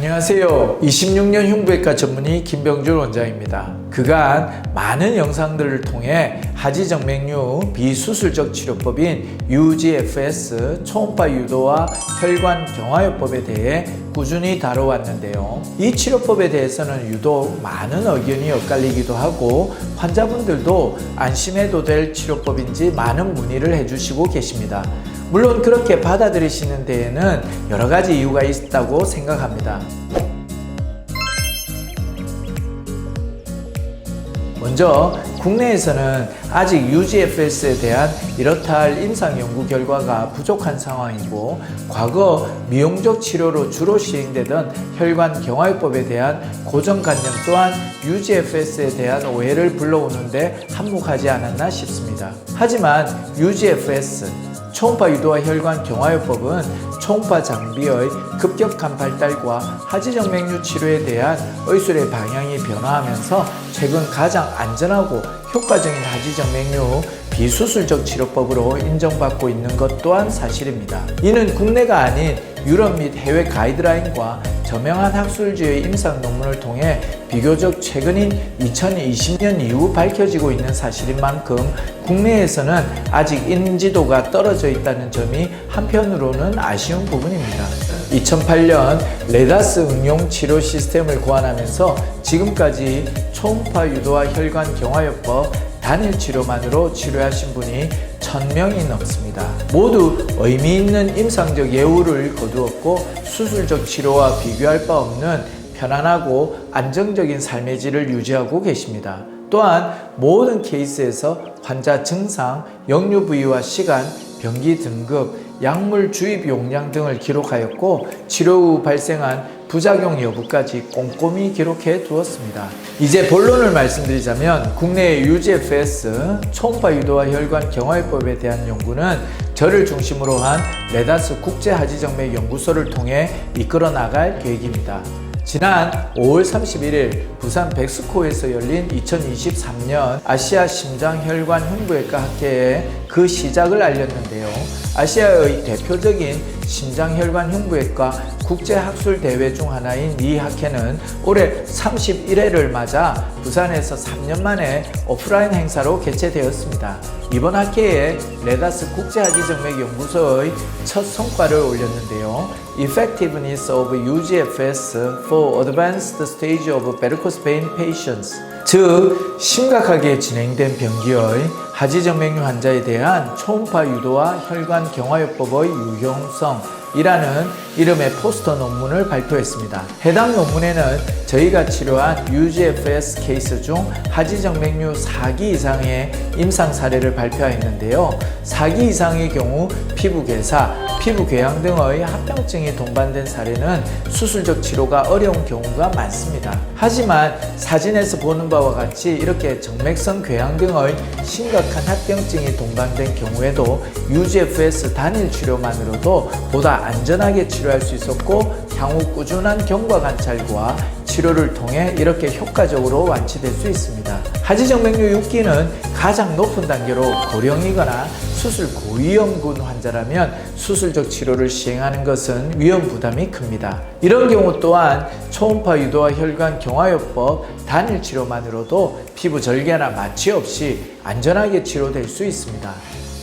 안녕하세요. 26년 흉부외과 전문의 김병준 원장입니다. 그간 많은 영상들을 통해 하지정맥류 비수술적 치료법인 UGFS 초음파 유도와 혈관 경화요법에 대해 꾸준히 다뤄왔는데요. 이 치료법에 대해서는 유독 많은 의견이 엇갈리기도 하고 환자분들도 안심해도 될 치료법인지 많은 문의를 해주시고 계십니다. 물론 그렇게 받아들이시는 데에는 여러 가지 이유가 있다고 생각합니다. 먼저 국내에서는 아직 UGFS에 대한 이렇다 할 임상 연구 결과가 부족한 상황이고, 과거 미용적 치료로 주로 시행되던 혈관 경화요법에 대한 고정관념 또한 UGFS에 대한 오해를 불러오는데 한몫하지 않았나 싶습니다. 하지만 UGFS 초음파 유도와 혈관 경화요법은 초음파 장비의 급격한 발달과 하지정맥류 치료에 대한 의술의 방향이 변화하면서 최근 가장 안전하고 효과적인 하지정맥류 비수술적 치료법으로 인정받고 있는 것 또한 사실입니다. 이는 국내가 아닌 유럽 및 해외 가이드라인과 저명한 학술지의 임상 논문을 통해 비교적 최근인 2020년 이후 밝혀지고 있는 사실인 만큼 국내에서는 아직 인지도가 떨어져 있다는 점이 한편으로는 아쉬운 부분입니다. 2008년 레다스 응용 치료 시스템을 고안하면서 지금까지 초음파 유도와 혈관 경화요법 단일 치료만으로 치료하신 분이 1000명이 넘습니다. 모두 의미 있는 임상적 예우를 거두었고 수술적 치료와 비교할 바 없는 편안하고 안정적인 삶의 질을 유지하고 계십니다. 또한 모든 케이스에서 환자 증상, 역류 부위와 시간, 병기 등급, 약물 주입 용량 등을 기록하였고 치료 후 발생한 부작용 여부까지 꼼꼼히 기록해 두었습니다. 이제 본론을 말씀드리자면 국내의 UGFS 초음파 유도와 혈관 경화요법에 대한 연구는 저를 중심으로 한 레다스 국제하지정맥 연구소를 통해 이끌어 나갈 계획입니다. 지난 5월 31일 부산 백스코에서 열린 2023년 아시아 심장혈관 흉부외과 학회에 그 시작을 알렸는데요. 아시아의 대표적인 심장혈관 흉부외과 국제학술대회 중 하나인 이 학회는 올해 31회를 맞아 부산에서 3년 만에 오프라인 행사로 개최되었습니다. 이번 학회에 레다스 국제하지정맥 연구소의 첫 성과를 올렸는데요. Effectiveness of UGFS for Advanced Stage of Varicose Vein Patients, 즉 심각하게 진행된 병기의 하지정맥류 환자에 대한 초음파 유도와 혈관 경화요법의 유용성 이라는 이름의 포스터 논문을 발표했습니다. 해당 논문에는 저희가 치료한 UGFS 케이스 중 하지정맥류 4기 이상의 임상 사례를 발표했는데요. 4기 이상의 경우 피부 괴사, 피부 궤양 등의 합병증이 동반된 사례는 수술적 치료가 어려운 경우가 많습니다. 하지만 사진에서 보는 바와 같이 이렇게 정맥성 궤양 등의 심각한 합병증이 동반된 경우에도 UGFS 단일 치료만으로도 보다 안전하게 치료할 수 있었고, 향후 꾸준한 경과 관찰과 치료를 통해 이렇게 효과적으로 완치될 수 있습니다. 하지정맥류 6기는 가장 높은 단계로 고령이거나 수술 고위험군 환자라면 수술적 치료를 시행하는 것은 위험 부담이 큽니다. 이런 경우 또한 초음파 유도와 혈관 경화요법 단일 치료만으로도 피부 절개나 마취 없이 안전하게 치료될 수 있습니다.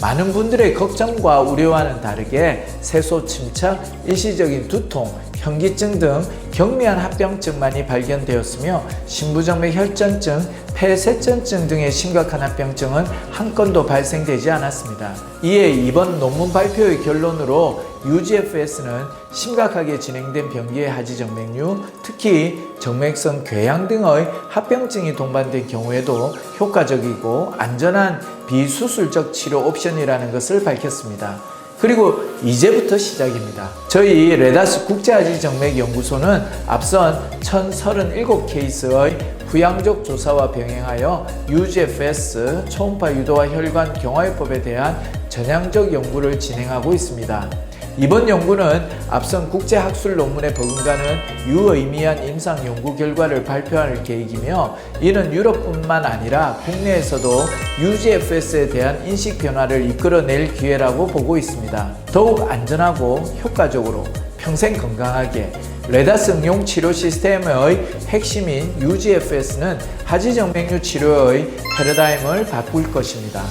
많은 분들의 걱정과 우려와는 다르게 세소 침착, 일시적인 두통, 현기증 등 경미한 합병증만이 발견되었으며 신부정맥 혈전증, 폐쇄전증 등의 심각한 합병증은 한 건도 발생되지 않았습니다. 이에 이번 논문 발표의 결론으로 UGFS는 심각하게 진행된 병기의 하지정맥류, 특히 정맥성 궤양 등의 합병증이 동반된 경우에도 효과적이고 안전한 비수술적 치료 옵션이라는 것을 밝혔습니다. 그리고 이제부터 시작입니다. 저희 레다스 국제하지정맥 연구소는 앞선 1037케이스의 부양적 조사와 병행하여 UGFS 초음파 유도와 혈관 경화요법에 대한 전향적 연구를 진행하고 있습니다. 이번 연구는 앞선 국제학술 논문에 버금가는 유의미한 임상 연구 결과를 발표할 계획이며, 이는 유럽뿐만 아니라 국내에서도 UGFS에 대한 인식 변화를 이끌어낼 기회라고 보고 있습니다. 더욱 안전하고 효과적으로 평생 건강하게. 레다스응용 치료 시스템의 핵심인 UGFS는 하지정맥류 치료의 패러다임을 바꿀 것입니다.